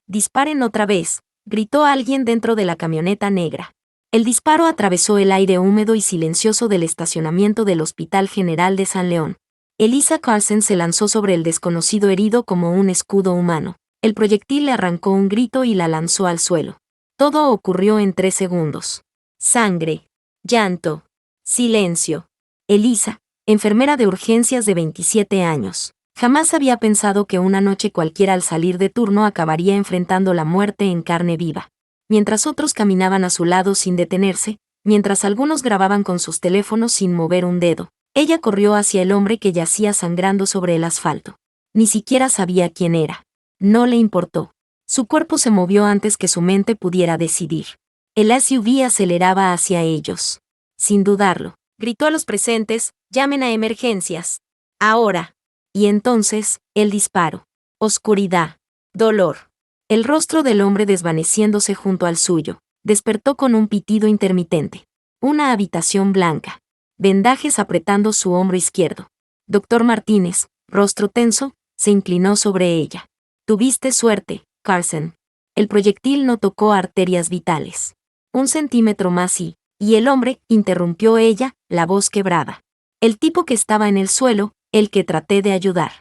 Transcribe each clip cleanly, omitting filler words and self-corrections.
Disparen otra vez, gritó alguien dentro de la camioneta negra. El disparo atravesó el aire húmedo y silencioso del estacionamiento del Hospital General de San León. Eliza Carson se lanzó sobre el desconocido herido como un escudo humano. El proyectil le arrancó un grito y la lanzó al suelo. Todo ocurrió en 3 segundos. Sangre, llanto, silencio. Eliza, enfermera de urgencias de 27 años, jamás había pensado que una noche cualquiera al salir de turno acabaría enfrentando la muerte en carne viva. Mientras otros caminaban a su lado sin detenerse, mientras algunos grababan con sus teléfonos sin mover un dedo, ella corrió hacia el hombre que yacía sangrando sobre el asfalto. Ni siquiera sabía quién era. No le importó. Su cuerpo se movió antes que su mente pudiera decidir. El SUV aceleraba hacia ellos. Sin dudarlo, gritó a los presentes, llamen a emergencias. Ahora. Y entonces, el disparo. Oscuridad. Dolor. El rostro del hombre desvaneciéndose junto al suyo, despertó con un pitido intermitente. Una habitación blanca. Vendajes apretando su hombro izquierdo. Doctor Martínez, rostro tenso, se inclinó sobre ella. Tuviste suerte, Carson. El proyectil no tocó arterias vitales. 1 centímetro más y el hombre, interrumpió ella, la voz quebrada. El tipo que estaba en el suelo, el que traté de ayudar.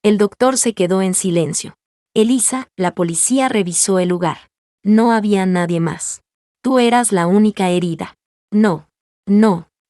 El doctor se quedó en silencio. Eliza, la policía revisó el lugar. No había nadie más. Tú eras la única herida. No.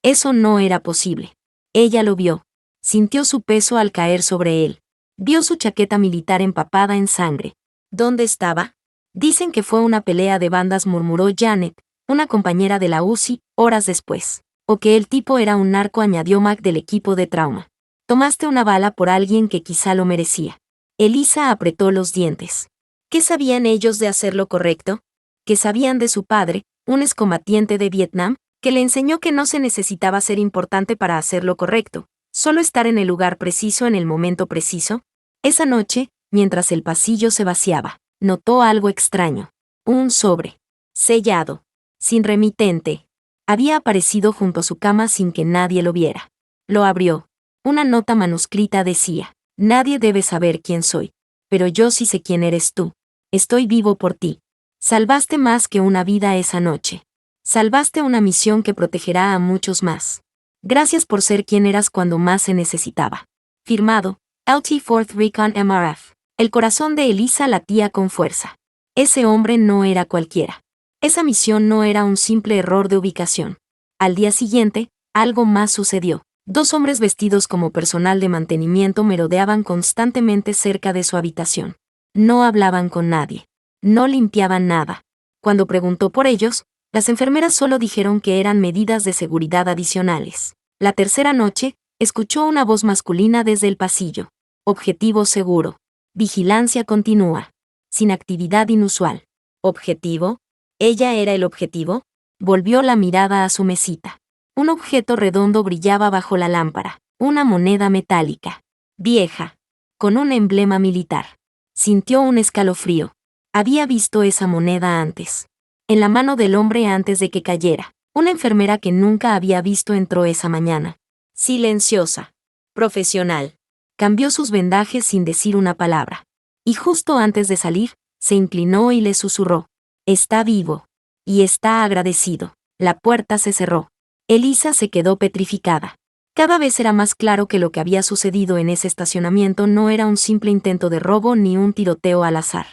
Eso no era posible. Ella lo vio. Sintió su peso al caer sobre él. Vio su chaqueta militar empapada en sangre. ¿Dónde estaba? Dicen que fue una pelea de bandas, murmuró Janet, una compañera de la UCI, horas después. O que el tipo era un narco, añadió Mac del equipo de trauma. Tomaste una bala por alguien que quizá lo merecía. Eliza apretó los dientes. ¿Qué sabían ellos de hacer lo correcto? ¿Qué sabían de su padre, un excombatiente de Vietnam, que le enseñó que no se necesitaba ser importante para hacer lo correcto, solo estar en el lugar preciso en el momento preciso? Esa noche, mientras el pasillo se vaciaba, notó algo extraño. Un sobre. Sellado. Sin remitente. Había aparecido junto a su cama sin que nadie lo viera. Lo abrió. Una nota manuscrita decía: nadie debe saber quién soy. Pero yo sí sé quién eres tú. Estoy vivo por ti. Salvaste más que una vida esa noche. Salvaste una misión que protegerá a muchos más. Gracias por ser quien eras cuando más se necesitaba. Firmado, LT 4th Recon MRF. El corazón de Eliza latía con fuerza. Ese hombre no era cualquiera. Esa misión no era un simple error de ubicación. Al día siguiente, algo más sucedió. 2 hombres vestidos como personal de mantenimiento merodeaban constantemente cerca de su habitación. No hablaban con nadie. No limpiaban nada. Cuando preguntó por ellos, las enfermeras solo dijeron que eran medidas de seguridad adicionales. La tercera noche, escuchó una voz masculina desde el pasillo. Objetivo seguro. Vigilancia continúa. Sin actividad inusual. ¿Objetivo? ¿Ella era el objetivo? Volvió la mirada a su mesita. Un objeto redondo brillaba bajo la lámpara. Una moneda metálica. Vieja. Con un emblema militar. Sintió un escalofrío. Había visto esa moneda antes. En la mano del hombre antes de que cayera. Una enfermera que nunca había visto entró esa mañana. Silenciosa. Profesional. Cambió sus vendajes sin decir una palabra. Y justo antes de salir, se inclinó y le susurró: está vivo. Y está agradecido. La puerta se cerró. Eliza se quedó petrificada. Cada vez era más claro que lo que había sucedido en ese estacionamiento no era un simple intento de robo ni un tiroteo al azar.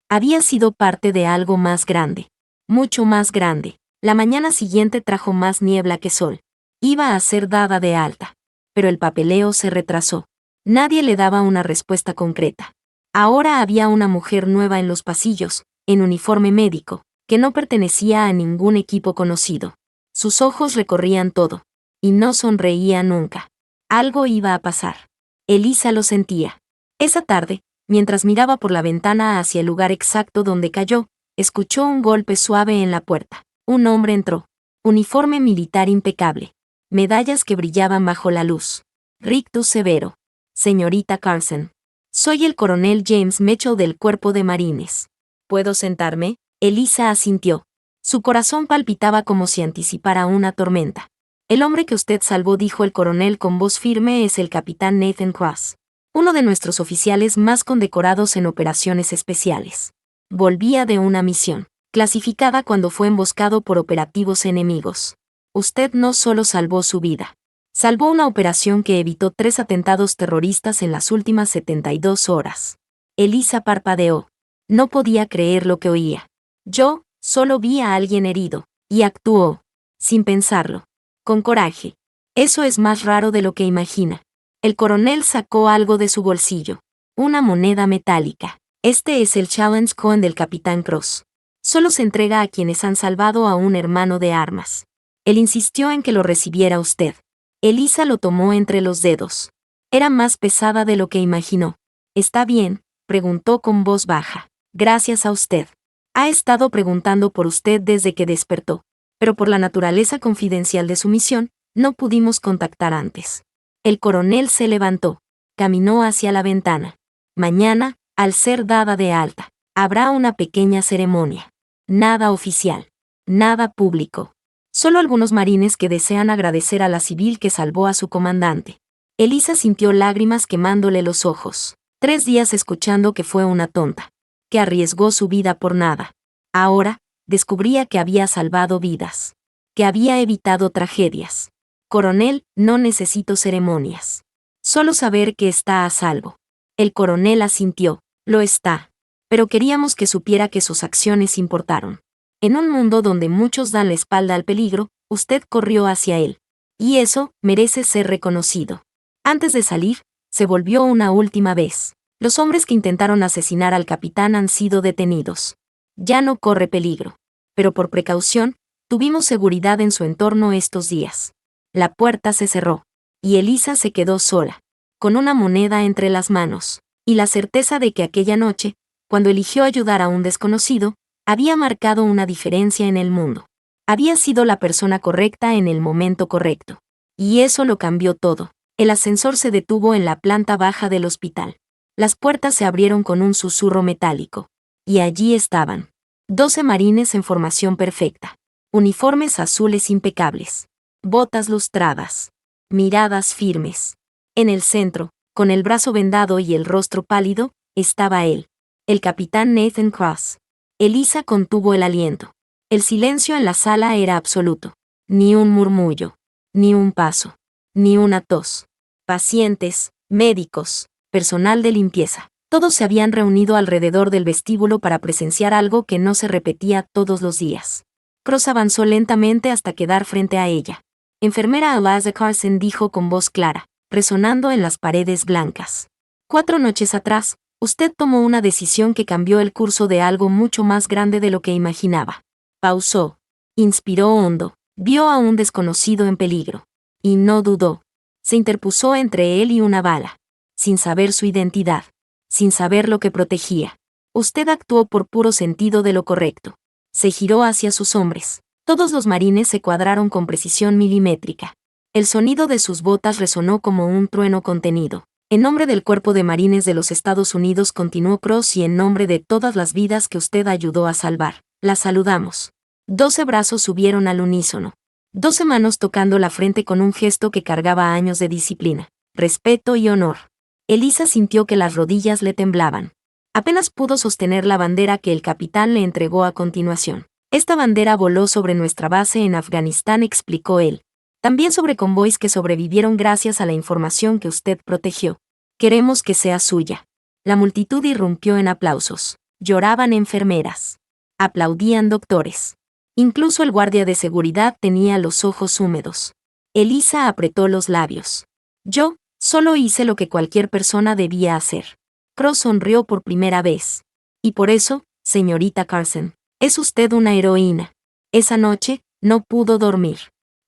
Había sido parte de algo más grande. Mucho más grande. La mañana siguiente trajo más niebla que sol. Iba a ser dada de alta. Pero el papeleo se retrasó. Nadie le daba una respuesta concreta. Ahora había una mujer nueva en los pasillos, en uniforme médico, que no pertenecía a ningún equipo conocido. Sus ojos recorrían todo. Y no sonreía nunca. Algo iba a pasar. Eliza lo sentía. Esa tarde, mientras miraba por la ventana hacia el lugar exacto donde cayó, escuchó un golpe suave en la puerta. Un hombre entró. Uniforme militar impecable. Medallas que brillaban bajo la luz. Rictus severo. Señorita Carson. Soy el coronel James Mitchell del Cuerpo de Marines. ¿Puedo sentarme? Eliza asintió. Su corazón palpitaba como si anticipara una tormenta. El hombre que usted salvó, dijo el coronel con voz firme, es el capitán Nathan Cross. Uno de nuestros oficiales más condecorados en operaciones especiales. Volvía de una misión, clasificada cuando fue emboscado por operativos enemigos. Usted no solo salvó su vida. Salvó una operación que evitó 3 atentados terroristas en las últimas 72 horas. Elisa parpadeó. No podía creer lo que oía. Yo solo vi a alguien herido, y actuó, sin pensarlo, con coraje. Eso es más raro de lo que imagina. El coronel sacó algo de su bolsillo. Una moneda metálica. Este es el Challenge Coin del Capitán Cross. Solo se entrega a quienes han salvado a un hermano de armas. Él insistió en que lo recibiera usted. Elisa lo tomó entre los dedos. Era más pesada de lo que imaginó. ¿Está bien?, preguntó con voz baja. Gracias a usted. Ha estado preguntando por usted desde que despertó, pero por la naturaleza confidencial de su misión, no pudimos contactar antes. El coronel se levantó. Caminó hacia la ventana. Mañana, al ser dada de alta, habrá una pequeña ceremonia. Nada oficial. Nada público. Solo algunos marines que desean agradecer a la civil que salvó a su comandante. Elisa sintió lágrimas quemándole los ojos. 3 días escuchando que fue una tonta, que arriesgó su vida por nada. Ahora, descubría que había salvado vidas, que había evitado tragedias. Coronel, no necesito ceremonias. Solo saber que está a salvo. El coronel asintió. Lo está. Pero queríamos que supiera que sus acciones importaron. En un mundo donde muchos dan la espalda al peligro, usted corrió hacia él. Y eso merece ser reconocido. Antes de salir, se volvió una última vez. Los hombres que intentaron asesinar al capitán han sido detenidos. Ya no corre peligro. Pero por precaución, tuvimos seguridad en su entorno estos días. La puerta se cerró. Y Elisa se quedó sola, con una moneda entre las manos, y la certeza de que aquella noche, cuando eligió ayudar a un desconocido, había marcado una diferencia en el mundo. Había sido la persona correcta en el momento correcto. Y eso lo cambió todo. El ascensor se detuvo en la planta baja del hospital. Las puertas se abrieron con un susurro metálico. Y allí estaban. 12 marines en formación perfecta. Uniformes azules impecables. Botas lustradas. Miradas firmes. En el centro, con el brazo vendado y el rostro pálido, estaba él, el capitán Nathan Cross. Elisa contuvo el aliento. El silencio en la sala era absoluto. Ni un murmullo. Ni un paso. Ni una tos. Pacientes, médicos, personal de limpieza. Todos se habían reunido alrededor del vestíbulo para presenciar algo que no se repetía todos los días. Cross avanzó lentamente hasta quedar frente a ella. Enfermera Eliza Carson dijo con voz clara, resonando en las paredes blancas. 4 noches atrás, usted tomó una decisión que cambió el curso de algo mucho más grande de lo que imaginaba. Pausó. Inspiró hondo. Vio a un desconocido en peligro. Y no dudó. Se interpuso entre él y una bala. Sin saber su identidad. Sin saber lo que protegía. Usted actuó por puro sentido de lo correcto. Se giró hacia sus hombres. Todos los marines se cuadraron con precisión milimétrica. El sonido de sus botas resonó como un trueno contenido. En nombre del Cuerpo de Marines de los Estados Unidos, continuó Cross, y en nombre de todas las vidas que usted ayudó a salvar, la saludamos. 12 brazos subieron al unísono. 12 manos tocando la frente con un gesto que cargaba años de disciplina, respeto y honor. Elisa sintió que las rodillas le temblaban. Apenas pudo sostener la bandera que el capitán le entregó a continuación. Esta bandera voló sobre nuestra base en Afganistán, explicó él. También sobre convoys que sobrevivieron gracias a la información que usted protegió. Queremos que sea suya. La multitud irrumpió en aplausos. Lloraban enfermeras. Aplaudían doctores. Incluso el guardia de seguridad tenía los ojos húmedos. Elisa apretó los labios. Yo solo hice lo que cualquier persona debía hacer. Cross sonrió por primera vez. Y por eso, señorita Carson, es usted una heroína. Esa noche, no pudo dormir.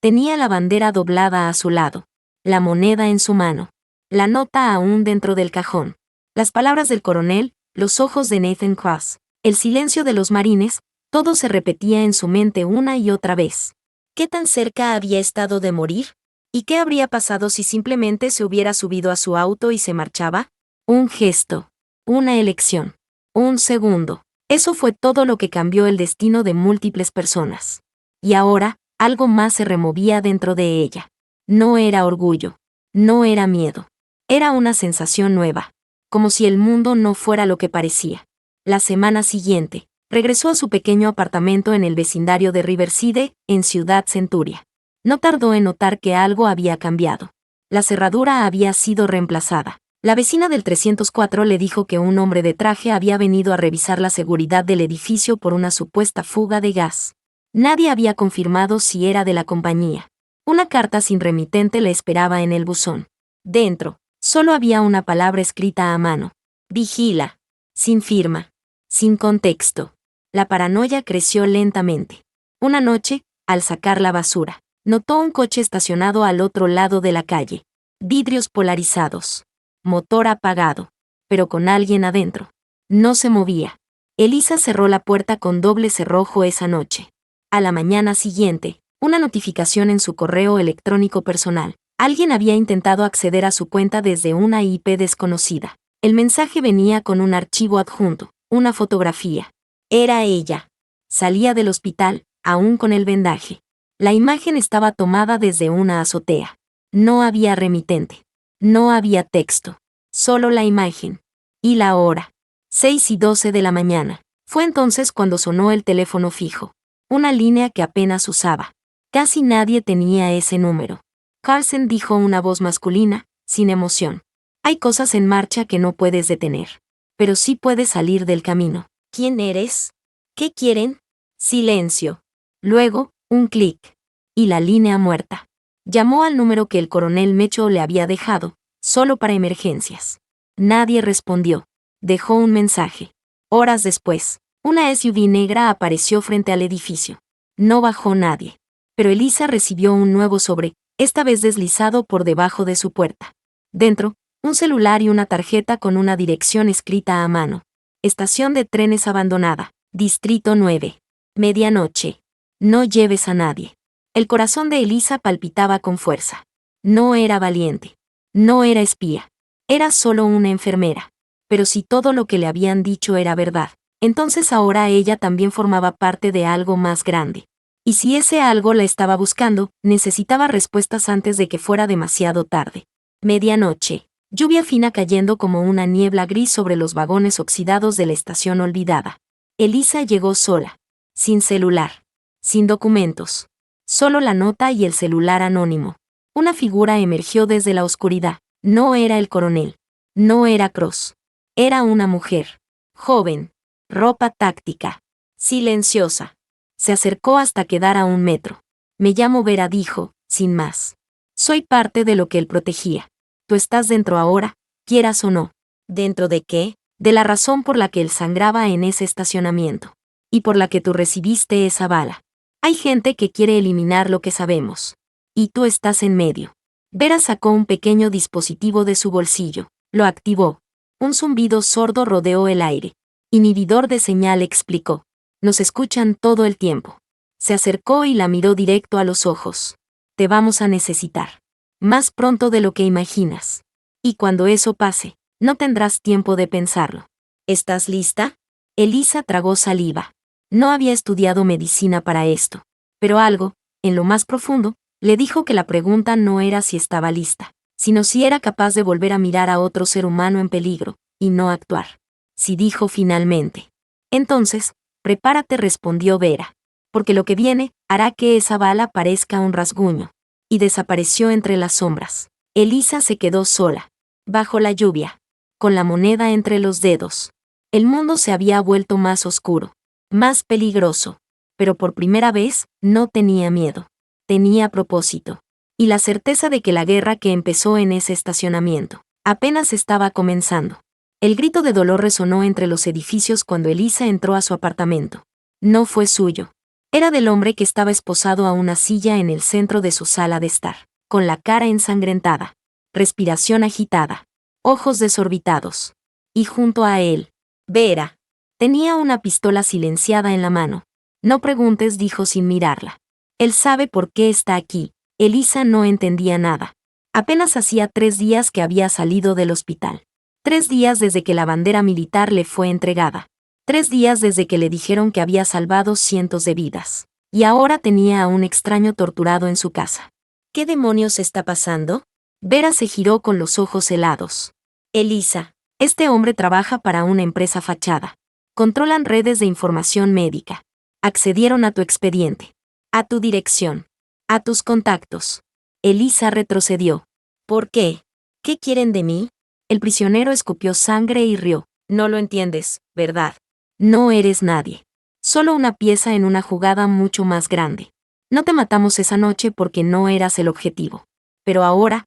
Tenía la bandera doblada a su lado, la moneda en su mano, la nota aún dentro del cajón. Las palabras del coronel, los ojos de Nathan Cross, el silencio de los marines, todo se repetía en su mente una y otra vez. ¿Qué tan cerca había estado de morir? ¿Y qué habría pasado si simplemente se hubiera subido a su auto y se marchaba? Un gesto, una elección, un segundo. Eso fue todo lo que cambió el destino de múltiples personas. Y ahora, algo más se removía dentro de ella. No era orgullo. No era miedo. Era una sensación nueva. Como si el mundo no fuera lo que parecía. La semana siguiente, regresó a su pequeño apartamento en el vecindario de Riverside, en Ciudad Centuria. No tardó en notar que algo había cambiado. La cerradura había sido reemplazada. La vecina del 304 le dijo que un hombre de traje había venido a revisar la seguridad del edificio por una supuesta fuga de gas. Nadie había confirmado si era de la compañía. Una carta sin remitente le esperaba en el buzón. Dentro, solo había una palabra escrita a mano. Vigila. Sin firma. Sin contexto. La paranoia creció lentamente. Una noche, al sacar la basura, notó un coche estacionado al otro lado de la calle. Vidrios polarizados. Motor apagado. Pero con alguien adentro. No se movía. Elisa cerró la puerta con doble cerrojo esa noche. A la mañana siguiente, una notificación en su correo electrónico personal. Alguien había intentado acceder a su cuenta desde una IP desconocida. El mensaje venía con un archivo adjunto, una fotografía. Era ella. Salía del hospital, aún con el vendaje. La imagen estaba tomada desde una azotea. No había remitente. No había texto. Solo la imagen. Y la hora. 6:12 de la mañana. Fue entonces cuando sonó el teléfono fijo. Una línea que apenas usaba. Casi nadie tenía ese número. Carlsen dijo una voz masculina, sin emoción. Hay cosas en marcha que no puedes detener. Pero sí puedes salir del camino. ¿Quién eres? ¿Qué quieren? Silencio. Luego, un clic. Y la línea muerta. Llamó al número que el coronel Mecho le había dejado, solo para emergencias. Nadie respondió. Dejó un mensaje. Horas después, una SUV negra apareció frente al edificio. No bajó nadie. Pero Elisa recibió un nuevo sobre, esta vez deslizado por debajo de su puerta. Dentro, un celular y una tarjeta con una dirección escrita a mano. Estación de trenes abandonada, Distrito 9. Medianoche. No lleves a nadie. El corazón de Elisa palpitaba con fuerza. No era valiente. No era espía. Era solo una enfermera. Pero si todo lo que le habían dicho era verdad, entonces ahora ella también formaba parte de algo más grande. Y si ese algo la estaba buscando, necesitaba respuestas antes de que fuera demasiado tarde. Medianoche. Lluvia fina cayendo como una niebla gris sobre los vagones oxidados de la estación olvidada. Elisa llegó sola. Sin celular. Sin documentos. Solo la nota y el celular anónimo. Una figura emergió desde la oscuridad. No era el coronel. No era Cross. Era una mujer. Joven. Ropa táctica. Silenciosa. Se acercó hasta quedar a 1 metro. Me llamo Vera, dijo, sin más. Soy parte de lo que él protegía. Tú estás dentro ahora, quieras o no. ¿Dentro de qué? De la razón por la que él sangraba en ese estacionamiento. Y por la que tú recibiste esa bala. Hay gente que quiere eliminar lo que sabemos. Y tú estás en medio. Vera sacó un pequeño dispositivo de su bolsillo. Lo activó. Un zumbido sordo rodeó el aire. Inhibidor de señal, explicó. Nos escuchan todo el tiempo. Se acercó y la miró directo a los ojos. Te vamos a necesitar. Más pronto de lo que imaginas. Y cuando eso pase, no tendrás tiempo de pensarlo. ¿Estás lista? Elisa tragó saliva. No había estudiado medicina para esto. Pero algo, en lo más profundo, le dijo que la pregunta no era si estaba lista, sino si era capaz de volver a mirar a otro ser humano en peligro, y no actuar. Sí, dijo finalmente. Entonces, prepárate, respondió Vera. Porque lo que viene hará que esa bala parezca un rasguño. Y desapareció entre las sombras. Elisa se quedó sola, bajo la lluvia, con la moneda entre los dedos. El mundo se había vuelto más oscuro, más peligroso, pero por primera vez no tenía miedo. Tenía propósito. Y la certeza de que la guerra que empezó en ese estacionamiento apenas estaba comenzando. El grito de dolor resonó entre los edificios cuando Elisa entró a su apartamento. No fue suyo. Era del hombre que estaba esposado a una silla en el centro de su sala de estar, con la cara ensangrentada, respiración agitada, ojos desorbitados. Y junto a él, Vera. Tenía una pistola silenciada en la mano. No preguntes, dijo sin mirarla. Él sabe por qué está aquí. Elisa no entendía nada. Apenas hacía 3 días que había salido del hospital. 3 días desde que la bandera militar le fue entregada. 3 días desde que le dijeron que había salvado cientos de vidas. Y ahora tenía a un extraño torturado en su casa. ¿Qué demonios está pasando? Vera se giró con los ojos helados. Elisa, este hombre trabaja para una empresa fachada. Controlan redes de información médica. Accedieron a tu expediente. A tu dirección. A tus contactos. Elisa retrocedió. ¿Por qué? ¿Qué quieren de mí? El prisionero escupió sangre y rió. No lo entiendes, ¿verdad? No eres nadie. Solo una pieza en una jugada mucho más grande. No te matamos esa noche porque no eras el objetivo. Pero ahora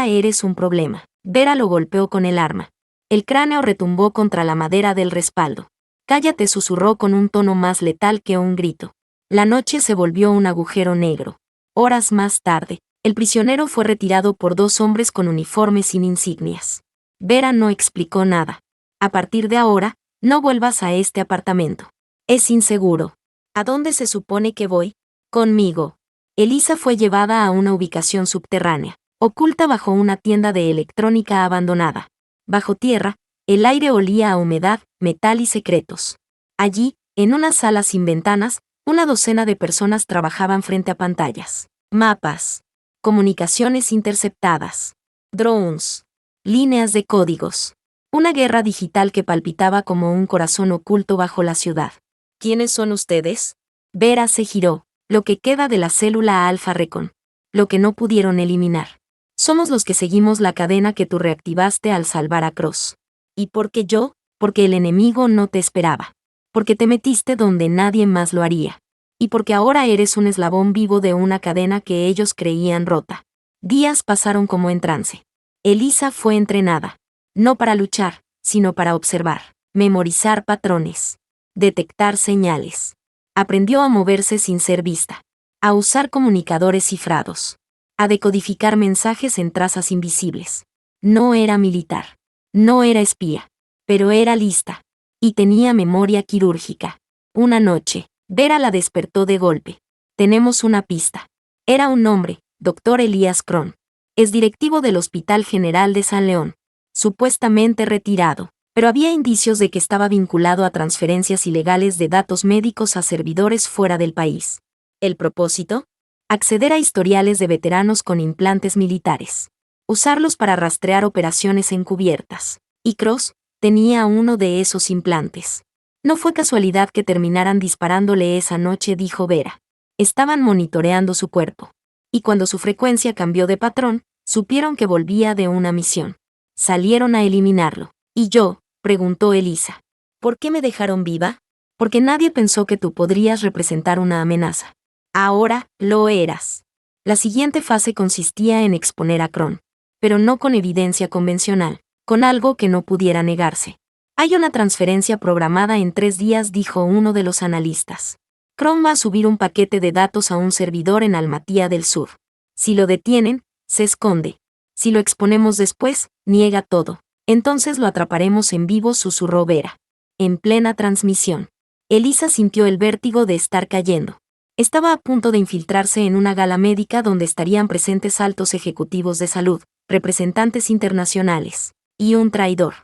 eres un problema. Vera lo golpeó con el arma. El cráneo retumbó contra la madera del respaldo. Cállate, susurró con un tono más letal que un grito. La noche se volvió un agujero negro. Horas más tarde, el prisionero fue retirado por 2 hombres con uniformes sin insignias. Vera no explicó nada. A partir de ahora, no vuelvas a este apartamento. Es inseguro. ¿A dónde se supone que voy? Conmigo. Elisa fue llevada a una ubicación subterránea, oculta bajo una tienda de electrónica abandonada. Bajo tierra, el aire olía a humedad, metal y secretos. Allí, en una sala sin ventanas, una docena de personas trabajaban frente a pantallas, mapas, comunicaciones interceptadas, drones, líneas de códigos. Una guerra digital que palpitaba como un corazón oculto bajo la ciudad. ¿Quiénes son ustedes? Vera se giró. Lo que queda de la célula Alpha Recon. Lo que no pudieron eliminar. Somos los que seguimos la cadena que tú reactivaste al salvar a Cross. ¿Y por qué yo? Porque el enemigo no te esperaba. Porque te metiste donde nadie más lo haría. Y porque ahora eres un eslabón vivo de una cadena que ellos creían rota. Días pasaron como en trance. Elisa fue entrenada. No para luchar, sino para observar, memorizar patrones, detectar señales. Aprendió a moverse sin ser vista, a usar comunicadores cifrados, a decodificar mensajes en trazas invisibles. No era militar, no era espía, pero era lista, y tenía memoria quirúrgica. Una noche, Vera la despertó de golpe. Tenemos una pista. Era un hombre, Dr. Elías Cron. Es directivo del Hospital General de San León. Supuestamente retirado, pero había indicios de que estaba vinculado a transferencias ilegales de datos médicos a servidores fuera del país. ¿El propósito? Acceder a historiales de veteranos con implantes militares. Usarlos para rastrear operaciones encubiertas. Y Cross tenía uno de esos implantes. No fue casualidad que terminaran disparándole esa noche, dijo Vera. Estaban monitoreando su cuerpo. Y cuando su frecuencia cambió de patrón, supieron que volvía de una misión. Salieron a eliminarlo. ¿Y yo? Preguntó Elisa. ¿Por qué me dejaron viva? Porque nadie pensó que tú podrías representar una amenaza. Ahora, lo eras. La siguiente fase consistía en exponer a Cron. Pero no con evidencia convencional, con algo que no pudiera negarse. Hay una transferencia programada en 3 días, dijo uno de los analistas. Cron va a subir un paquete de datos a un servidor en Almatía del Sur. Si lo detienen, se esconde. Si lo exponemos después, niega todo. Entonces lo atraparemos en vivo, susurró Vera. En plena transmisión. Elisa sintió el vértigo de estar cayendo. Estaba a punto de infiltrarse en una gala médica donde estarían presentes altos ejecutivos de salud, representantes internacionales, y un traidor.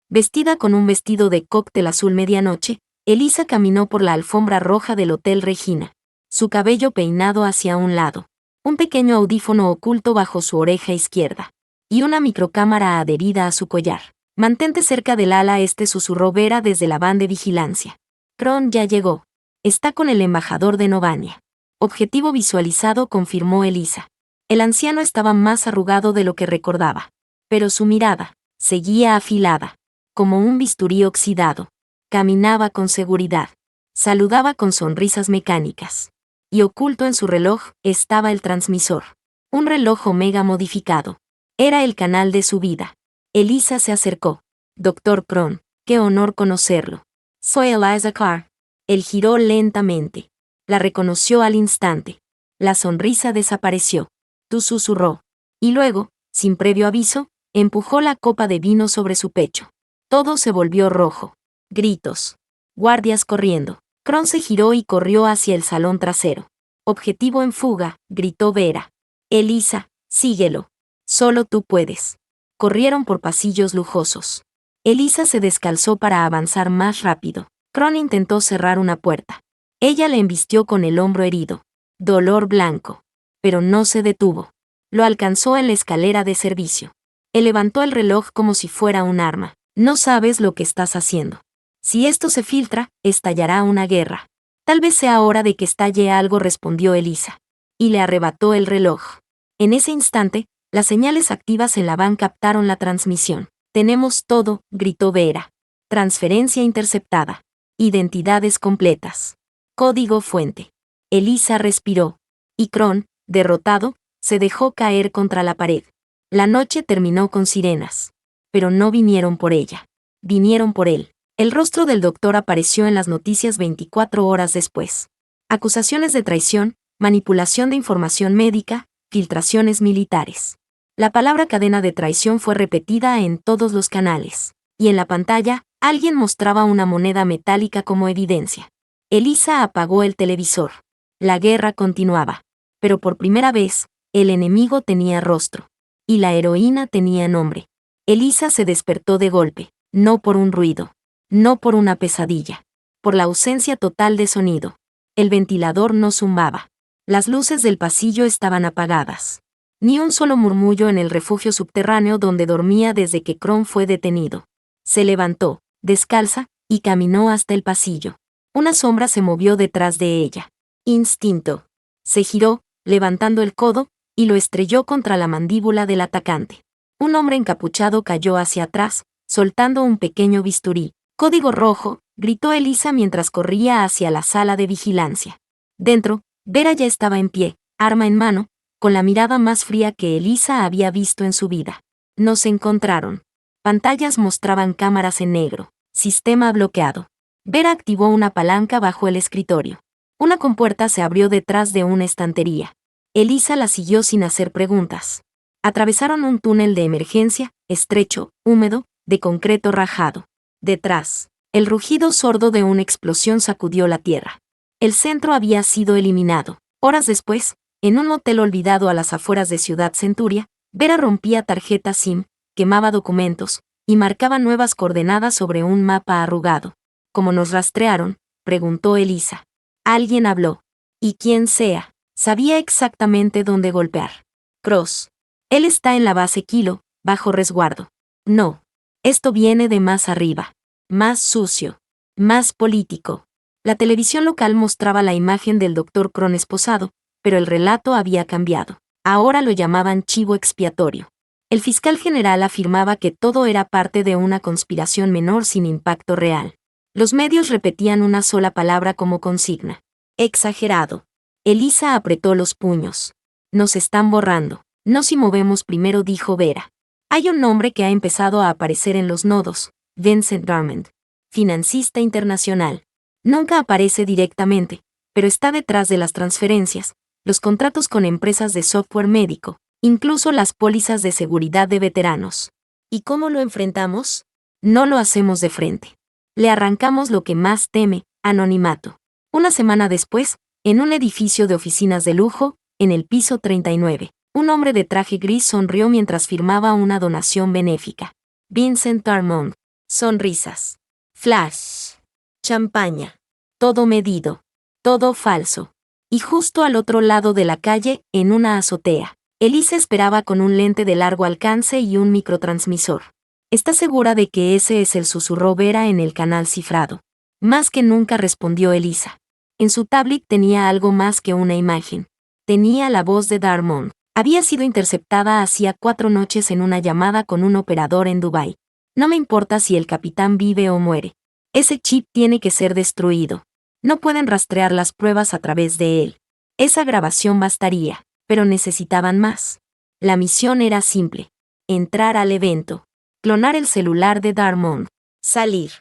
Vestida con un vestido de cóctel azul medianoche, Elisa caminó por la alfombra roja del Hotel Regina. Su cabello peinado hacia un lado. Un pequeño audífono oculto bajo su oreja izquierda. Y una microcámara adherida a su collar. Mantente cerca del ala este, susurró Vera desde la van de vigilancia. Cron ya llegó. Está con el embajador de Novania. Objetivo visualizado, confirmó Elisa. El anciano estaba más arrugado de lo que recordaba. Pero su mirada seguía afilada, como un bisturí oxidado. Caminaba con seguridad. Saludaba con sonrisas mecánicas. Y oculto en su reloj estaba el transmisor. Un reloj Omega modificado. Era el canal de su vida. Elisa se acercó. Dr. Cron, qué honor conocerlo. Soy Eliza Carr. Él giró lentamente. La reconoció al instante. La sonrisa desapareció. Tú, susurró. Y luego, sin previo aviso, empujó la copa de vino sobre su pecho. Todo se volvió rojo. Gritos. Guardias corriendo. Cron se giró y corrió hacia el salón trasero. Objetivo en fuga, gritó Vera. Elisa, síguelo. Solo tú puedes. Corrieron por pasillos lujosos. Elisa se descalzó para avanzar más rápido. Cron intentó cerrar una puerta. Ella le embistió con el hombro herido. Dolor blanco. Pero no se detuvo. Lo alcanzó en la escalera de servicio. Él levantó el reloj como si fuera un arma. No sabes lo que estás haciendo. Si esto se filtra, estallará una guerra. Tal vez sea hora de que estalle algo, respondió Elisa. Y le arrebató el reloj. En ese instante, las señales activas en la van captaron la transmisión. Tenemos todo, gritó Vera. Transferencia interceptada. Identidades completas. Código fuente. Elisa respiró. Y Kron, derrotado, se dejó caer contra la pared. La noche terminó con sirenas. Pero no vinieron por ella. Vinieron por él. El rostro del doctor apareció en las noticias 24 horas después. Acusaciones de traición, manipulación de información médica, filtraciones militares. La palabra cadena de traición fue repetida en todos los canales. Y en la pantalla, alguien mostraba una moneda metálica como evidencia. Elisa apagó el televisor. La guerra continuaba. Pero por primera vez, el enemigo tenía rostro. Y la heroína tenía nombre. Elisa se despertó de golpe, no por un ruido. No por una pesadilla. Por la ausencia total de sonido. El ventilador no zumbaba. Las luces del pasillo estaban apagadas. Ni un solo murmullo en el refugio subterráneo donde dormía desde que Kron fue detenido. Se levantó, descalza, y caminó hasta el pasillo. Una sombra se movió detrás de ella. Instinto. Se giró, levantando el codo, y lo estrelló contra la mandíbula del atacante. Un hombre encapuchado cayó hacia atrás, soltando un pequeño bisturí. Código rojo, gritó Elisa mientras corría hacia la sala de vigilancia. Dentro, Vera ya estaba en pie, arma en mano, con la mirada más fría que Elisa había visto en su vida. No se encontraron. Pantallas mostraban cámaras en negro. Sistema bloqueado. Vera activó una palanca bajo el escritorio. Una compuerta se abrió detrás de una estantería. Elisa la siguió sin hacer preguntas. Atravesaron un túnel de emergencia, estrecho, húmedo, de concreto rajado. Detrás, el rugido sordo de una explosión sacudió la tierra. El centro había sido eliminado. Horas después, en un hotel olvidado a las afueras de Ciudad Centuria, Vera rompía tarjetas SIM, quemaba documentos, y marcaba nuevas coordenadas sobre un mapa arrugado. ¿Cómo nos rastrearon?, preguntó Elisa. Alguien habló. Y quien sea, sabía exactamente dónde golpear. Cross. Él está en la base Kilo, bajo resguardo. No. Esto viene de más arriba. Más sucio. Más político. La televisión local mostraba la imagen del Dr. Kron esposado, pero el relato había cambiado. Ahora lo llamaban chivo expiatorio. El fiscal general afirmaba que todo era parte de una conspiración menor sin impacto real. Los medios repetían una sola palabra como consigna. Exagerado. Elisa apretó los puños. Nos están borrando. No si movemos primero, dijo Vera. Hay un nombre que ha empezado a aparecer en los nodos, Vincent Garment. Financista internacional. Nunca aparece directamente, pero está detrás de las transferencias, los contratos con empresas de software médico, incluso las pólizas de seguridad de veteranos. ¿Y cómo lo enfrentamos? No lo hacemos de frente. Le arrancamos lo que más teme, anonimato. Una semana después, en un edificio de oficinas de lujo, en el piso 39. Un hombre de traje gris sonrió mientras firmaba una donación benéfica. Vincent Darmond. Sonrisas. Flash. Champaña. Todo medido. Todo falso. Y justo al otro lado de la calle, en una azotea, Elisa esperaba con un lente de largo alcance y un microtransmisor. ¿Está segura de que ese es el?, susurró Vera en el canal cifrado. Más que nunca, respondió Elisa. En su tablet tenía algo más que una imagen. Tenía la voz de Darmond. Había sido interceptada hacía 4 noches en una llamada con un operador en Dubái. No me importa si el capitán vive o muere. Ese chip tiene que ser destruido. No pueden rastrear las pruebas a través de él. Esa grabación bastaría, pero necesitaban más. La misión era simple. Entrar al evento. Clonar el celular de Darmond. Salir.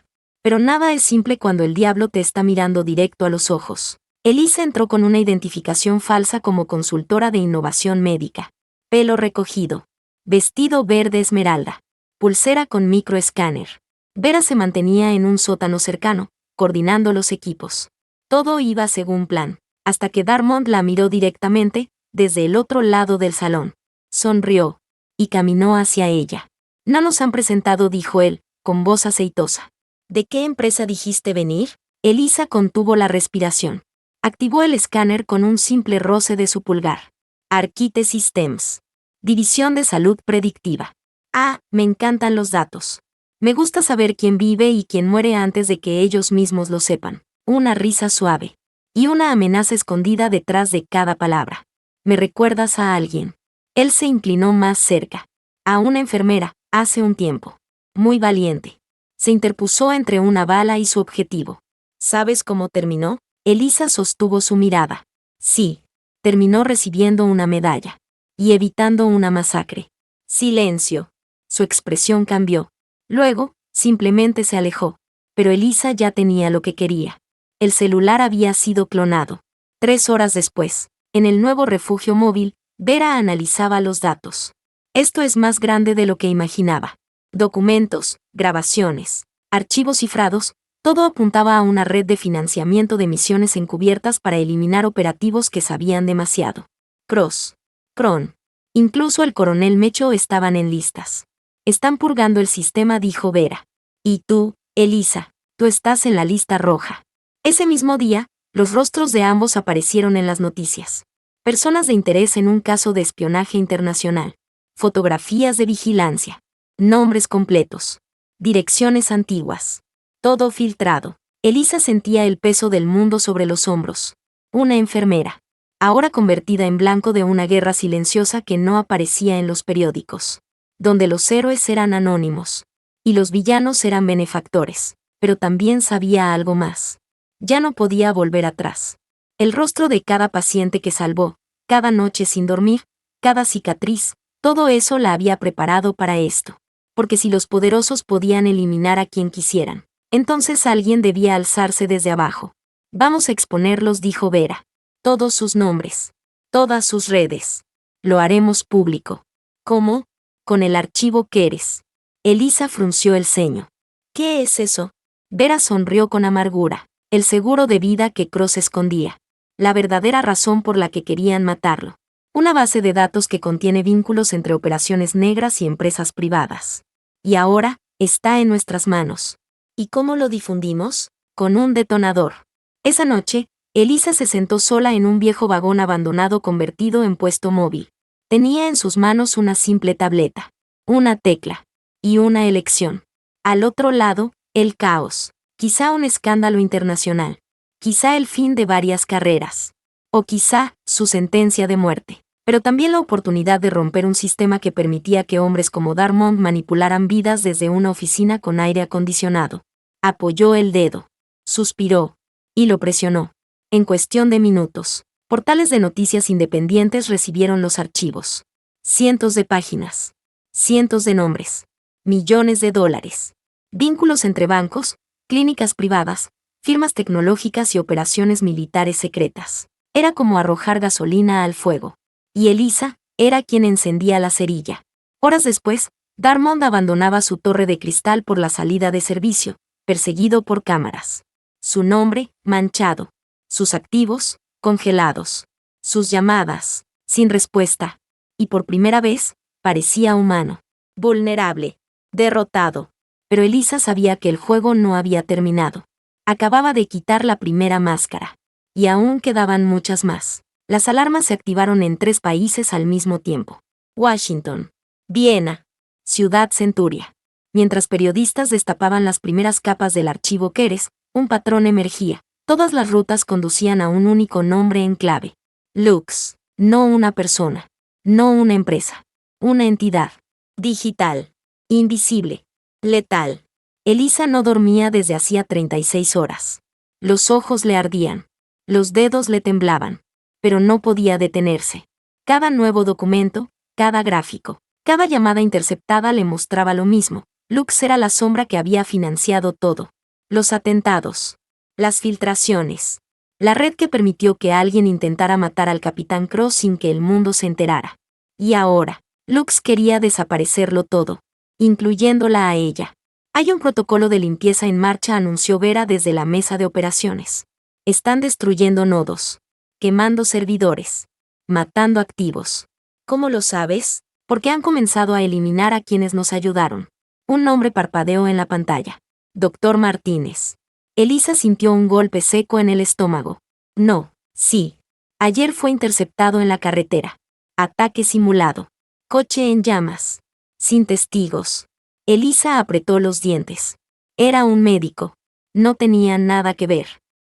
Pero nada es simple cuando el diablo te está mirando directo a los ojos. Elisa entró con una identificación falsa como consultora de innovación médica. Pelo recogido. Vestido verde esmeralda. Pulsera con microescáner. Vera se mantenía en un sótano cercano, coordinando los equipos. Todo iba según plan, hasta que Darmond la miró directamente, desde el otro lado del salón. Sonrió. Y caminó hacia ella. No nos han presentado, dijo él, con voz aceitosa. ¿De qué empresa dijiste venir? Elisa contuvo la respiración. Activó el escáner con un simple roce de su pulgar. Arquite Systems. División de Salud Predictiva. Ah, me encantan los datos. Me gusta saber quién vive y quién muere antes de que ellos mismos lo sepan. Una risa suave. Y una amenaza escondida detrás de cada palabra. Me recuerdas a alguien. Él se inclinó más cerca. A una enfermera, hace un tiempo. Muy valiente. Se interpuso entre una bala y su objetivo. ¿Sabes cómo terminó? Elisa sostuvo su mirada. Sí. Terminó recibiendo una medalla. Y evitando una masacre. Silencio. Su expresión cambió. Luego, simplemente se alejó. Pero Elisa ya tenía lo que quería. El celular había sido clonado. 3 horas después, en el nuevo refugio móvil, Vera analizaba los datos. Esto es más grande de lo que imaginaba. Documentos, grabaciones, archivos cifrados, todo apuntaba a una red de financiamiento de misiones encubiertas para eliminar operativos que sabían demasiado. Cross, Kron, incluso el coronel Mecho estaban en listas. Están purgando el sistema, dijo Vera. Y tú, Elisa, tú estás en la lista roja. Ese mismo día, los rostros de ambos aparecieron en las noticias. Personas de interés en un caso de espionaje internacional. Fotografías de vigilancia. Nombres completos. Direcciones antiguas. Todo filtrado. Elisa sentía el peso del mundo sobre los hombros. Una enfermera. Ahora convertida en blanco de una guerra silenciosa que no aparecía en los periódicos. Donde los héroes eran anónimos. Y los villanos eran benefactores. Pero también sabía algo más. Ya no podía volver atrás. El rostro de cada paciente que salvó, cada noche sin dormir, cada cicatriz, todo eso la había preparado para esto. Porque si los poderosos podían eliminar a quien quisieran, entonces alguien debía alzarse desde abajo. Vamos a exponerlos, dijo Vera. Todos sus nombres. Todas sus redes. Lo haremos público. ¿Cómo? Con el archivo Keres. Elisa frunció el ceño. ¿Qué es eso? Vera sonrió con amargura. El seguro de vida que Cross escondía. La verdadera razón por la que querían matarlo. Una base de datos que contiene vínculos entre operaciones negras y empresas privadas. Y ahora, está en nuestras manos. ¿Y cómo lo difundimos? Con un detonador. Esa noche, Elisa se sentó sola en un viejo vagón abandonado convertido en puesto móvil. Tenía en sus manos una simple tableta. Una tecla. Y una elección. Al otro lado, el caos. Quizá un escándalo internacional. Quizá el fin de varias carreras. O quizá, su sentencia de muerte. Pero también la oportunidad de romper un sistema que permitía que hombres como Darmond manipularan vidas desde una oficina con aire acondicionado. Apoyó el dedo. Suspiró. Y lo presionó. En cuestión de minutos, portales de noticias independientes recibieron los archivos. Cientos de páginas. Cientos de nombres. Millones de dólares. Vínculos entre bancos, clínicas privadas, firmas tecnológicas y operaciones militares secretas. Era como arrojar gasolina al fuego. Y Elisa era quien encendía la cerilla. Horas después, Darmond abandonaba su torre de cristal por la salida de servicio, perseguido por cámaras. Su nombre, manchado. Sus activos, congelados. Sus llamadas, sin respuesta. Y por primera vez, parecía humano. Vulnerable. Derrotado. Pero Elisa sabía que el juego no había terminado. Acababa de quitar la primera máscara. Y aún quedaban muchas más. Las alarmas se activaron en 3 países al mismo tiempo. Washington. Viena. Ciudad Centuria. Mientras periodistas destapaban las primeras capas del archivo Keres, un patrón emergía. Todas las rutas conducían a un único nombre en clave. Lux. No una persona. No una empresa. Una entidad. Digital. Invisible. Letal. Elisa no dormía desde hacía 36 horas. Los ojos le ardían. Los dedos le temblaban. Pero no podía detenerse. Cada nuevo documento, cada gráfico, cada llamada interceptada le mostraba lo mismo. Lux era la sombra que había financiado todo. Los atentados. Las filtraciones. La red que permitió que alguien intentara matar al Capitán Cross sin que el mundo se enterara. Y ahora, Lux quería desaparecerlo todo, incluyéndola a ella. Hay un protocolo de limpieza en marcha, anunció Vera desde la mesa de operaciones. Están destruyendo nodos, quemando servidores, matando activos. ¿Cómo lo sabes? Porque han comenzado a eliminar a quienes nos ayudaron. Un nombre parpadeó en la pantalla. Dr. Martínez. Elisa sintió un golpe seco en el estómago. No, sí. Ayer fue interceptado en la carretera. Ataque simulado. Coche en llamas. Sin testigos. Elisa apretó los dientes. Era un médico. No tenía nada que ver.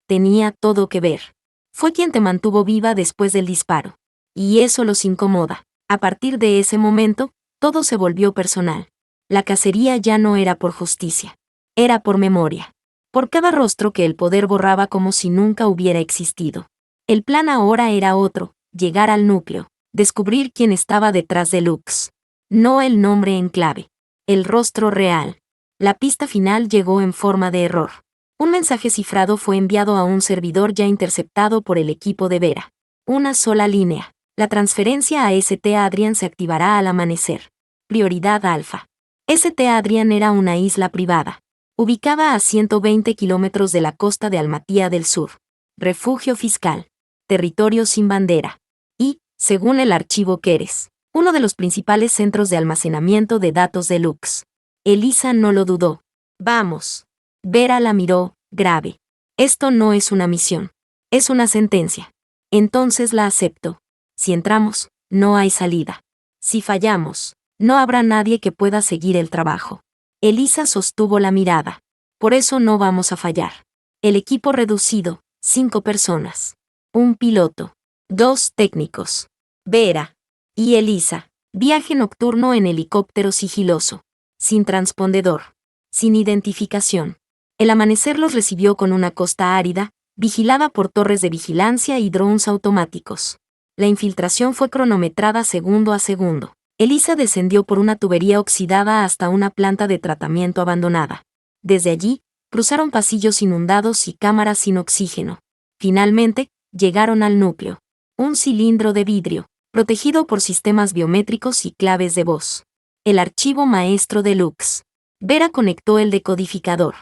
Tenía todo que ver. Fue quien te mantuvo viva después del disparo. Y eso los incomoda. A partir de ese momento, todo se volvió personal. La cacería ya no era por justicia. Era por memoria. Por cada rostro que el poder borraba como si nunca hubiera existido. El plan ahora era otro, llegar al núcleo, descubrir quién estaba detrás de Lux. No el nombre en clave. El rostro real. La pista final llegó en forma de error. Un mensaje cifrado fue enviado a un servidor ya interceptado por el equipo de Vera. Una sola línea. La transferencia a St. Adrian se activará al amanecer. Prioridad alfa. St. Adrian era una isla privada, ubicada a 120 kilómetros de la costa de Almatía del Sur. Refugio fiscal. Territorio sin bandera. Y, según el archivo Keres, uno de los principales centros de almacenamiento de datos de Lux. Elisa no lo dudó. Vamos. Vera la miró, grave. Esto no es una misión. Es una sentencia. Entonces la acepto. Si entramos, no hay salida. Si fallamos, no habrá nadie que pueda seguir el trabajo. Elisa sostuvo la mirada. Por eso no vamos a fallar. El equipo reducido, 5 personas. Un piloto. 2 técnicos. Vera. Y Elisa. Viaje nocturno en helicóptero sigiloso. Sin transpondedor. Sin identificación. El amanecer los recibió con una costa árida, vigilada por torres de vigilancia y drones automáticos. La infiltración fue cronometrada segundo a segundo. Elisa descendió por una tubería oxidada hasta una planta de tratamiento abandonada. Desde allí, cruzaron pasillos inundados y cámaras sin oxígeno. Finalmente, llegaron al núcleo. Un cilindro de vidrio, protegido por sistemas biométricos y claves de voz. El archivo maestro de Lux. Vera conectó el decodificador.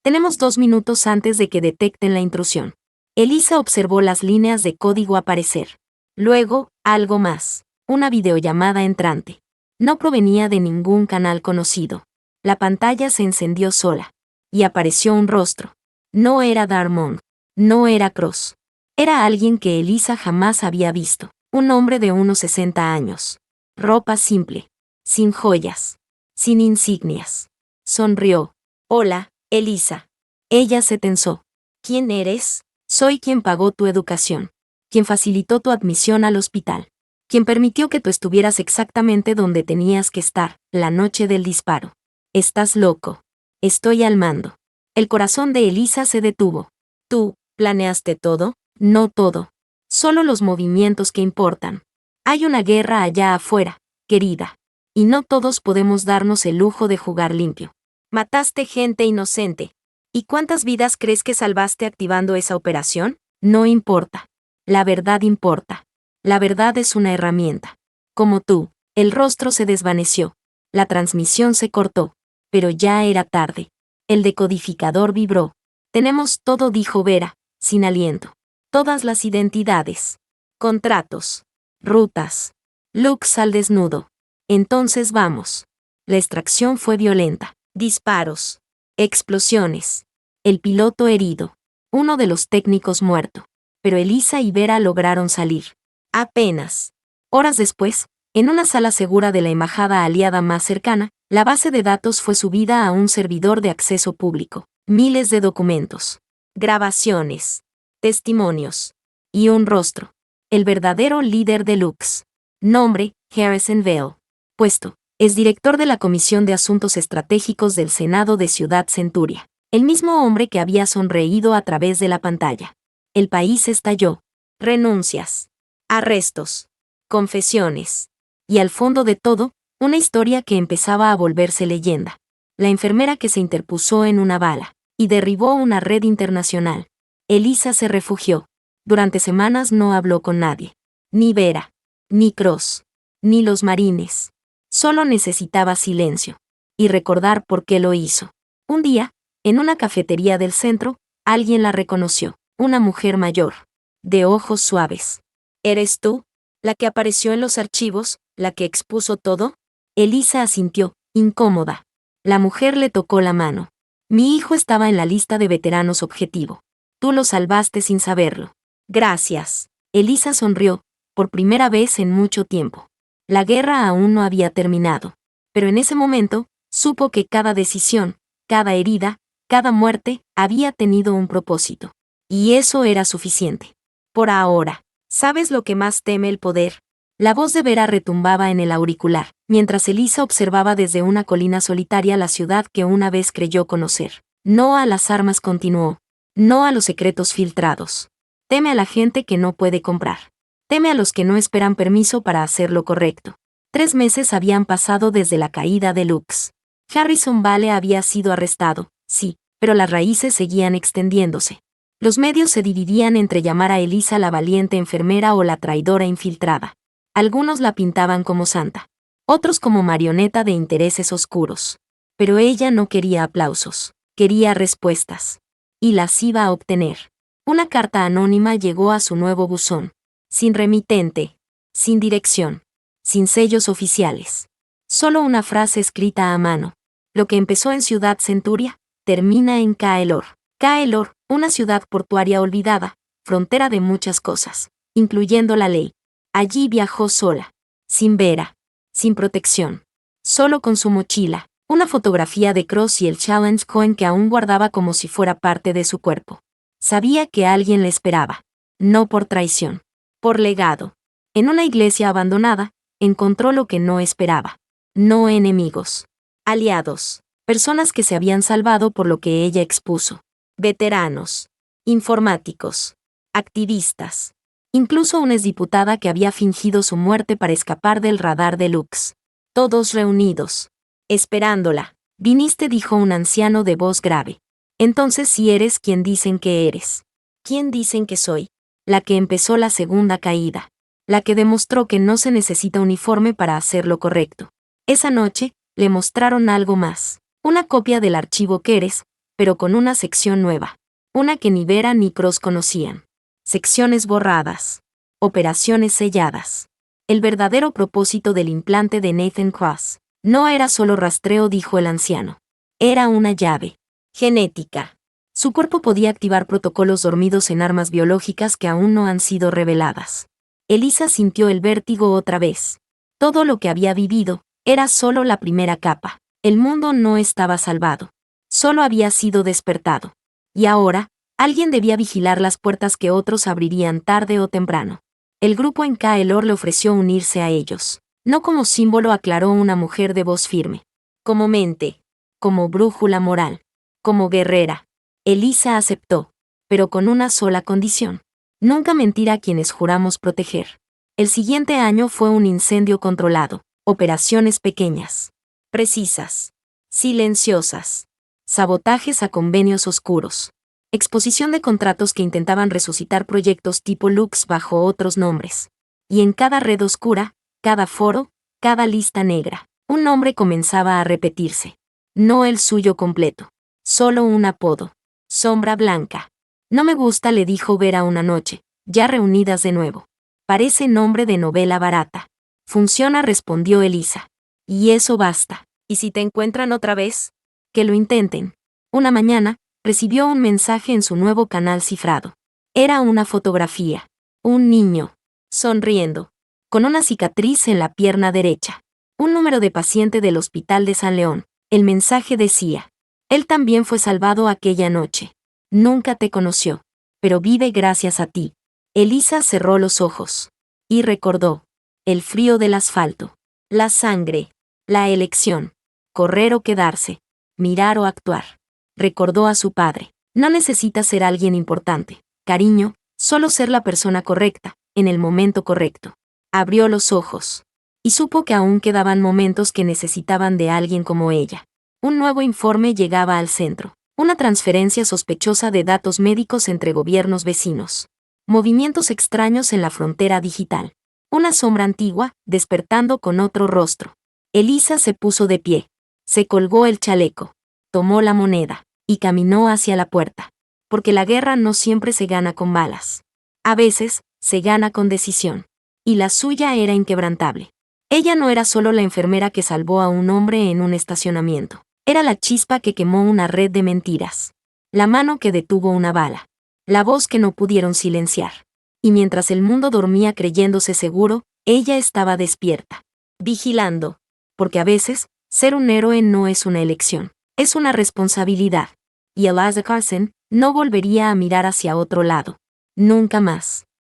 Tenemos 2 minutos antes de que detecten la intrusión. Elisa observó las líneas de código aparecer. Luego, algo más. Una videollamada entrante. No provenía de ningún canal conocido. La pantalla se encendió sola. Y apareció un rostro. No era Darmond. No era Cross. Era alguien que Elisa jamás había visto. Un hombre de unos 60 años. Ropa simple. Sin joyas. Sin insignias. Sonrió. Hola, Elisa. Ella se tensó. ¿Quién eres? Soy quien pagó tu educación. Quien facilitó tu admisión al hospital. Quien permitió que tú estuvieras exactamente donde tenías que estar, la noche del disparo. Estás loco. Estoy al mando. El corazón de Elisa se detuvo. ¿Tú planeaste todo? No todo. Solo los movimientos que importan. Hay una guerra allá afuera, querida. Y no todos podemos darnos el lujo de jugar limpio. Mataste gente inocente. ¿Y cuántas vidas crees que salvaste activando esa operación? No importa. La verdad importa. La verdad es una herramienta. Como tú, el rostro se desvaneció. La transmisión se cortó. Pero ya era tarde. El decodificador vibró. Tenemos todo, dijo Vera, sin aliento. Todas las identidades. Contratos. Rutas. Lux al desnudo. Entonces vamos. La extracción fue violenta. Disparos. Explosiones. El piloto herido. Uno de los técnicos muerto. Pero Elisa y Vera lograron salir. Apenas. Horas después, en una sala segura de la embajada aliada más cercana, la base de datos fue subida a un servidor de acceso público. Miles de documentos. Grabaciones. Testimonios. Y un rostro. El verdadero líder de Lux. Nombre, Harrison Vale. Puesto. Es director de la Comisión de Asuntos Estratégicos del Senado de Ciudad Centuria. El mismo hombre que había sonreído a través de la pantalla. El país estalló. Renuncias. Arrestos. Confesiones. Y al fondo de todo, una historia que empezaba a volverse leyenda. La enfermera que se interpuso en una bala y derribó una red internacional. Elisa se refugió. Durante semanas no habló con nadie. Ni Vera. Ni Cross. Ni los marines. Solo necesitaba silencio. Y recordar por qué lo hizo. Un día, en una cafetería del centro, alguien la reconoció. Una mujer mayor. De ojos suaves. ¿Eres tú? ¿La que apareció en los archivos? ¿La que expuso todo? Elisa asintió, incómoda. La mujer le tocó la mano. Mi hijo estaba en la lista de veteranos objetivo. Tú lo salvaste sin saberlo. Gracias. Elisa sonrió, por primera vez en mucho tiempo. La guerra aún no había terminado. Pero en ese momento, Supo que cada decisión, cada herida, cada muerte, había tenido un propósito. Y eso era suficiente. Por ahora, ¿sabes lo que más teme el poder? La voz de Vera retumbaba en el auricular, mientras Elisa observaba desde una colina solitaria la ciudad que una vez creyó conocer. No a las armas, continuó. No a los secretos filtrados. Teme a la gente que no puede comprar. Teme a los que no esperan permiso para hacer lo correcto. 3 meses habían pasado desde la caída de Lux. Harrison Vale había sido arrestado, sí, pero las raíces seguían extendiéndose. Los medios se dividían entre llamar a Elisa la valiente enfermera o la traidora infiltrada. Algunos la pintaban como santa, otros como marioneta de intereses oscuros. Pero ella no quería aplausos, quería respuestas. Y las iba a obtener. Una carta anónima llegó a su nuevo buzón, sin remitente, sin dirección, sin sellos oficiales. Solo una frase escrita a mano. Lo que empezó en Ciudad Centuria, termina en Kaelor. Kaelor, una ciudad portuaria olvidada, frontera de muchas cosas, incluyendo la ley. Allí viajó sola, sin Vera, sin protección, solo con su mochila, una fotografía de Cross y el Challenge Coin que aún guardaba como si fuera parte de su cuerpo. Sabía que alguien le esperaba, no por traición, por legado. En una iglesia abandonada, encontró lo que no esperaba. No enemigos, aliados, personas que se habían salvado por lo que ella expuso. Veteranos, informáticos, activistas, incluso una exdiputada que había fingido su muerte para escapar del radar de Lux. Todos reunidos, esperándola. Viniste, dijo un anciano de voz grave. Entonces sí eres quien dicen que eres. ¿Quién dicen que soy? La que empezó la segunda caída. La que demostró que no se necesita uniforme para hacer lo correcto. Esa noche, le mostraron algo más. Una copia del archivo Keres, pero con una sección nueva. Una que ni Vera ni Cross conocían. Secciones borradas. Operaciones selladas. El verdadero propósito del implante de Nathan Cross no era solo rastreo, dijo el anciano. Era una llave. Genética. Su cuerpo podía activar protocolos dormidos en armas biológicas que aún no han sido reveladas. Elisa sintió el vértigo otra vez. Todo lo que había vivido era solo la primera capa. El mundo no estaba salvado. Solo había sido despertado. Y ahora, alguien debía vigilar las puertas que otros abrirían tarde o temprano. El grupo en Kaelor le ofreció unirse a ellos. No como símbolo, aclaró una mujer de voz firme. Como mente. Como brújula moral. Como guerrera. Elisa aceptó, pero con una sola condición. Nunca mentir a quienes juramos proteger. El siguiente año fue un incendio controlado. Operaciones pequeñas. Precisas. Silenciosas. Sabotajes a convenios oscuros. Exposición de contratos que intentaban resucitar proyectos tipo Lux bajo otros nombres. Y en cada red oscura, cada foro, cada lista negra, un nombre comenzaba a repetirse. No el suyo completo. Solo un apodo. Sombra Blanca. No me gusta, le dijo Vera una noche, ya reunidas de nuevo. Parece nombre de novela barata. Funciona, respondió Elisa. Y eso basta. ¿Y si te encuentran otra vez? Que lo intenten. Una mañana, recibió un mensaje en su nuevo canal cifrado. Era una fotografía. Un niño. Sonriendo. Con una cicatriz en la pierna derecha. Un número de paciente del Hospital de San León. El mensaje decía: él también fue salvado aquella noche. Nunca te conoció, pero vive gracias a ti. Elisa cerró los ojos. Y recordó. El frío del asfalto. La sangre. La elección. Correr o quedarse. Mirar o actuar. Recordó a su padre. No necesitas ser alguien importante, cariño, solo ser la persona correcta, en el momento correcto. Abrió los ojos. Y supo que aún quedaban momentos que necesitaban de alguien como ella. Un nuevo informe llegaba al centro. Una transferencia sospechosa de datos médicos entre gobiernos vecinos. Movimientos extraños en la frontera digital. Una sombra antigua, despertando con otro rostro. Elisa se puso de pie. Se colgó el chaleco. Tomó la moneda. Y caminó hacia la puerta. Porque la guerra no siempre se gana con balas. A veces, se gana con decisión. Y la suya era inquebrantable. Ella no era solo la enfermera que salvó a un hombre en un estacionamiento. Era la chispa que quemó una red de mentiras. La mano que detuvo una bala. La voz que no pudieron silenciar. Y mientras el mundo dormía creyéndose seguro, ella estaba despierta. Vigilando. Porque a veces, Ser un héroe no es una elección, es una responsabilidad. Y Eliza Carson no volvería a mirar hacia otro lado. Nunca más.